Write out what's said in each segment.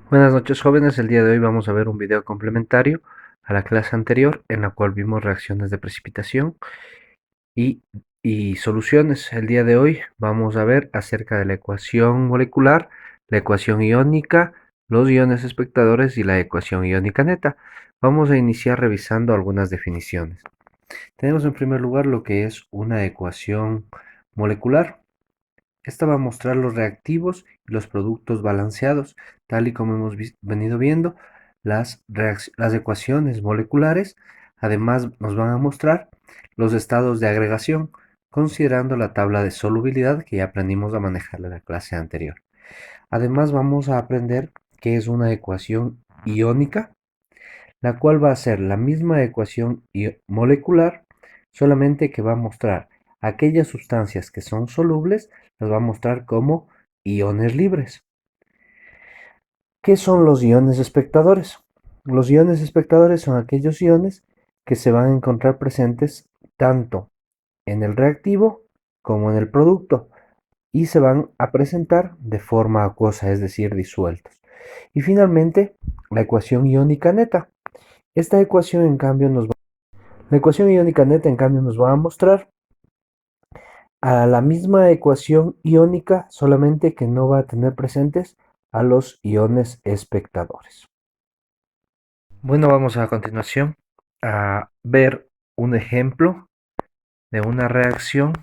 Buenas noches jóvenes, el día de hoy vamos a ver un video complementario a la clase anterior en la cual vimos reacciones de precipitación y, y soluciones. El día de hoy vamos a ver acerca de la ecuación molecular, la ecuación iónica, los iones espectadores y la ecuación iónica neta. Vamos a iniciar revisando algunas definiciones. Tenemos en primer lugar lo que es una ecuación molecular. Esta va a mostrar los reactivos y los productos balanceados, tal y como hemos venido viendo. Las ecuaciones moleculares además nos van a mostrar los estados de agregación, considerando la tabla de solubilidad que ya aprendimos a manejar en la clase anterior. Además vamos a aprender qué es una ecuación iónica, la cual va a ser la misma ecuación molecular, solamente que va a mostrar aquellas sustancias que son solubles, las va a mostrar como iones libres. ¿Qué son los iones espectadores? Los iones espectadores son aquellos iones que se van a encontrar presentes tanto en el reactivo como en el producto y se van a presentar de forma acuosa, es decir, disueltos. Y finalmente, la ecuación iónica neta. Esta ecuación en cambio La ecuación iónica neta, en cambio, nos va a mostrar a la misma ecuación iónica, solamente que no va a tener presentes a los iones espectadores. Bueno, vamos a continuación a ver un ejemplo de una reacción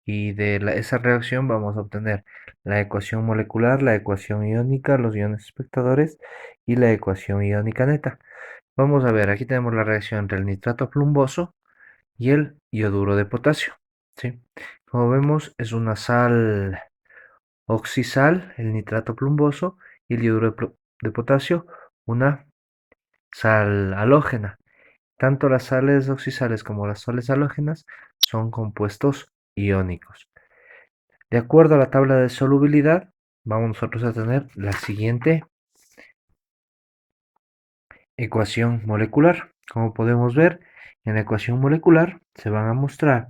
y de esa reacción vamos a obtener la ecuación molecular, la ecuación iónica, los iones espectadores y la ecuación iónica neta. Vamos a ver, aquí tenemos la reacción entre el nitrato plumboso y el ioduro de potasio. ¿Sí? Como vemos, es una sal oxisal, el nitrato plumboso, y el ioduro de potasio, una sal halógena. Tanto las sales oxisales como las sales halógenas son compuestos iónicos. De acuerdo a la tabla de solubilidad, vamos nosotros a tener la siguiente ecuación molecular. Como podemos ver, en la ecuación molecular se van a mostrar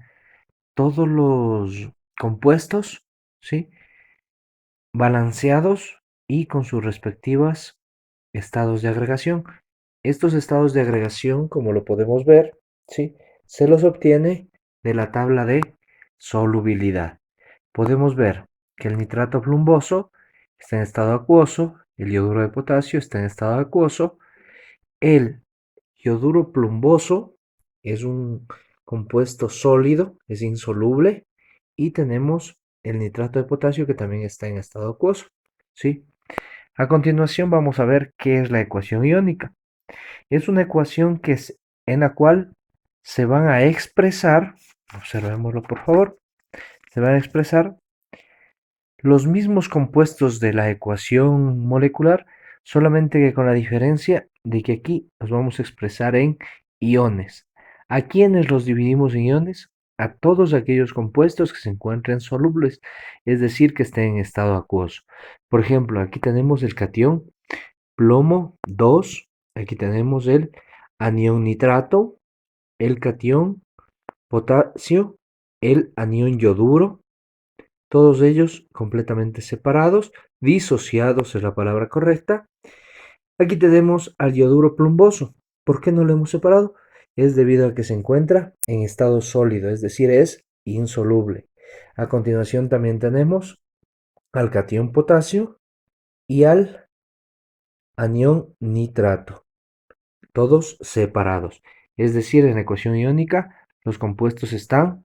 todos los compuestos, ¿sí? Balanceados y con sus respectivos estados de agregación. Estos estados de agregación, como lo podemos ver, ¿sí? Se los obtiene de la tabla de solubilidad. Podemos ver que el nitrato plumboso está en estado acuoso, el yoduro de potasio está en estado acuoso, el yoduro plumboso es un compuesto sólido, es insoluble, y tenemos el nitrato de potasio que también está en estado acuoso, ¿sí? A continuación vamos a ver qué es la ecuación iónica. Es una ecuación en la cual se van a expresar, observémoslo por favor, se van a expresar los mismos compuestos de la ecuación molecular, solamente que con la diferencia de que aquí los vamos a expresar en iones. ¿A quiénes los dividimos en iones? A todos aquellos compuestos que se encuentren solubles, es decir, que estén en estado acuoso. Por ejemplo, aquí tenemos el catión plomo 2, aquí tenemos el anión nitrato, el catión potasio, el anión yoduro, todos ellos completamente separados, disociados es la palabra correcta. Aquí tenemos al yoduro plumboso. ¿Por qué no lo hemos separado? Es debido a que se encuentra en estado sólido, es decir, es insoluble. A continuación también tenemos al catión potasio y al anión nitrato, todos separados. Es decir, en la ecuación iónica los compuestos están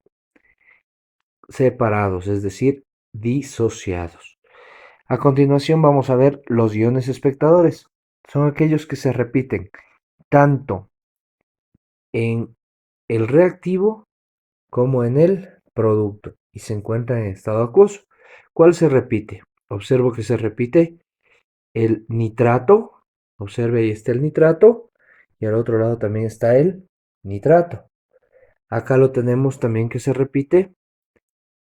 separados, es decir, disociados. A continuación vamos a ver los iones espectadores. Son aquellos que se repiten tanto en el reactivo como en el producto y se encuentran en estado acuoso. ¿Cuál se repite? Observo que se repite el nitrato. Observe, ahí está el nitrato y al otro lado también está el nitrato. Acá lo tenemos también que se repite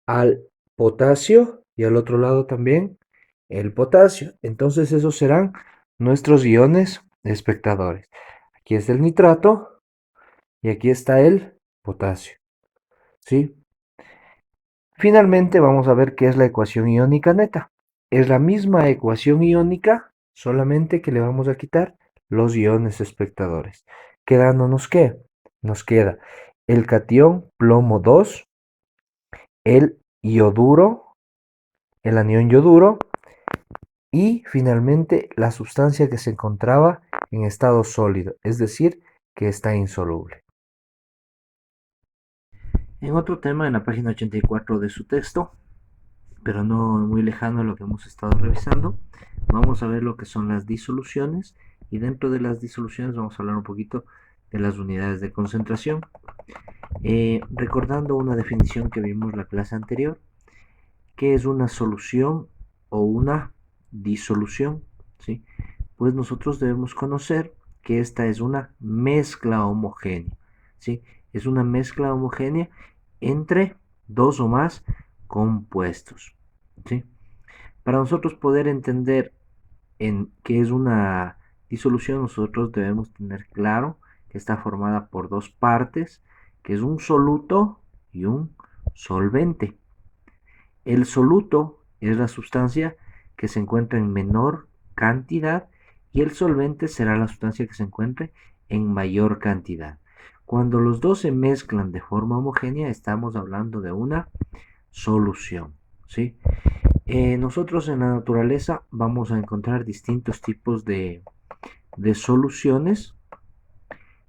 al potasio y al otro lado también el potasio. Entonces esos serán nuestros iones espectadores. Aquí está el nitrato y aquí está el potasio. ¿Sí? Finalmente vamos a ver qué es la ecuación iónica neta. Es la misma ecuación iónica, solamente que le vamos a quitar los iones espectadores. ¿Quedándonos qué? Nos queda el catión plomo 2, el ioduro, el anión yoduro y finalmente la sustancia que se encontraba en estado sólido, es decir, que está insoluble. En otro tema, en la página 84 de su texto, pero no muy lejano a lo que hemos estado revisando, vamos a ver lo que son las disoluciones y dentro de las disoluciones vamos a hablar un poquito de las unidades de concentración. Recordando una definición que vimos la clase anterior, ¿qué es una solución o una disolución? ¿Sí? Pues nosotros debemos conocer que esta es una mezcla homogénea. ¿Sí? Es una mezcla homogénea entre dos o más compuestos. ¿Sí? Para nosotros poder entender en qué es una disolución, nosotros debemos tener claro que está formada por dos partes, que es un soluto y un solvente. El soluto es la sustancia que se encuentra en menor cantidad y el solvente será la sustancia que se encuentre en mayor cantidad. Cuando los dos se mezclan de forma homogénea, estamos hablando de una solución. ¿Sí? Nosotros en la naturaleza vamos a encontrar distintos tipos de soluciones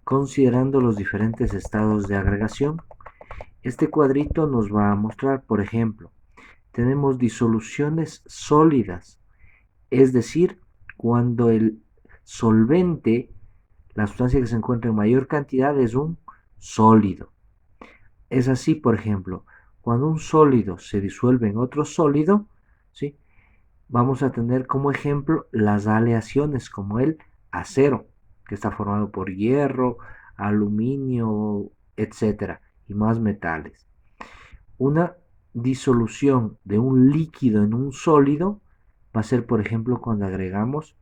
considerando los diferentes estados de agregación. Este cuadrito nos va a mostrar, por ejemplo, tenemos disoluciones sólidas, es decir, cuando el solvente, la sustancia que se encuentra en mayor cantidad, es un sólido. Es así, por ejemplo, cuando un sólido se disuelve en otro sólido, ¿sí? Vamos a tener como ejemplo las aleaciones, como el acero, que está formado por hierro, aluminio, etcétera, y más metales. Una disolución de un líquido en un sólido va a ser, por ejemplo, cuando agregamos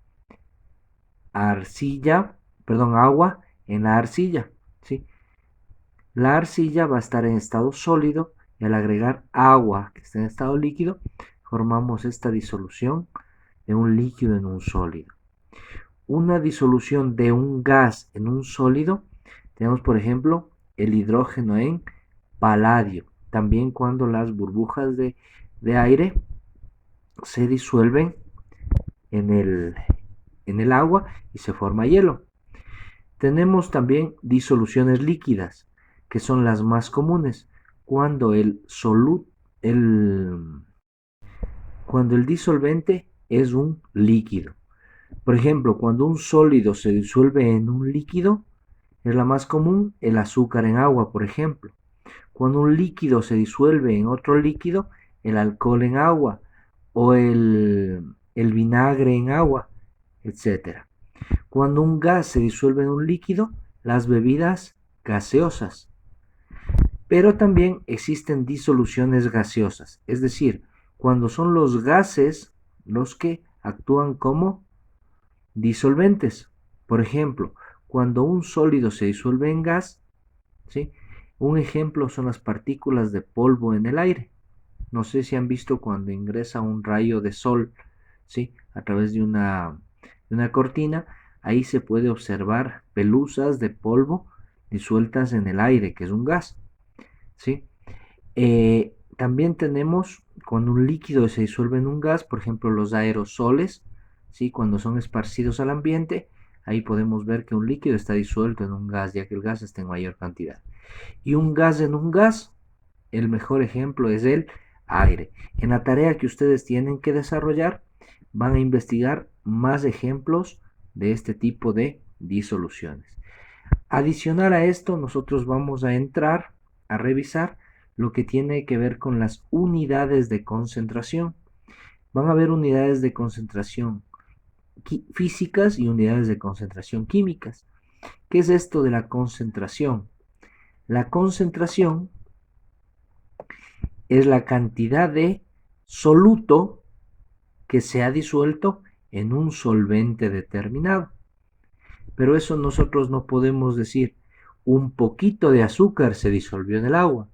agua en la arcilla, ¿sí? La arcilla va a estar en estado sólido y al agregar agua que está en estado líquido, formamos esta disolución de un líquido en un sólido. Una disolución de un gas en un sólido, tenemos por ejemplo el hidrógeno en paladio. También cuando las burbujas de aire se disuelven en el agua y se forma hielo. Tenemos también disoluciones líquidas, que son las más comunes, cuando cuando el disolvente es un líquido. Por ejemplo, cuando un sólido se disuelve en un líquido, es la más común el azúcar en agua, por ejemplo. Cuando un líquido se disuelve en otro líquido, el alcohol en agua o el vinagre en agua, etcétera. Cuando un gas se disuelve en un líquido, las bebidas gaseosas. Pero también existen disoluciones gaseosas, es decir, cuando son los gases los que actúan como disolventes. Por ejemplo, cuando un sólido se disuelve en gas, ¿sí? Un ejemplo son las partículas de polvo en el aire. No sé si han visto cuando ingresa un rayo de sol, ¿sí? A través de una cortina, ahí se puede observar pelusas de polvo disueltas en el aire, que es un gas, ¿sí? También tenemos cuando un líquido se disuelve en un gas, por ejemplo los aerosoles, ¿sí? Cuando son esparcidos al ambiente, ahí podemos ver que un líquido está disuelto en un gas, ya que el gas está en mayor cantidad. Y un gas en un gas, el mejor ejemplo es el aire. En la tarea que ustedes tienen que desarrollar, van a investigar más ejemplos de este tipo de disoluciones. Adicional a esto, nosotros vamos a entrar a revisar lo que tiene que ver con las unidades de concentración. Van a haber unidades de concentración físicas y unidades de concentración químicas. ¿Qué es esto de la concentración? La concentración es la cantidad de soluto que se ha disuelto en un solvente determinado. Pero eso nosotros no podemos decir un poquito de azúcar se disolvió en el agua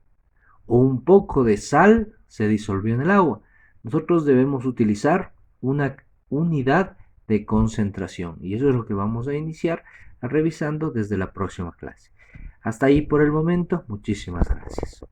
o un poco de sal se disolvió en el agua. Nosotros debemos utilizar una unidad de concentración. Y eso es lo que vamos a iniciar revisando desde la próxima clase. Hasta ahí por el momento. Muchísimas gracias.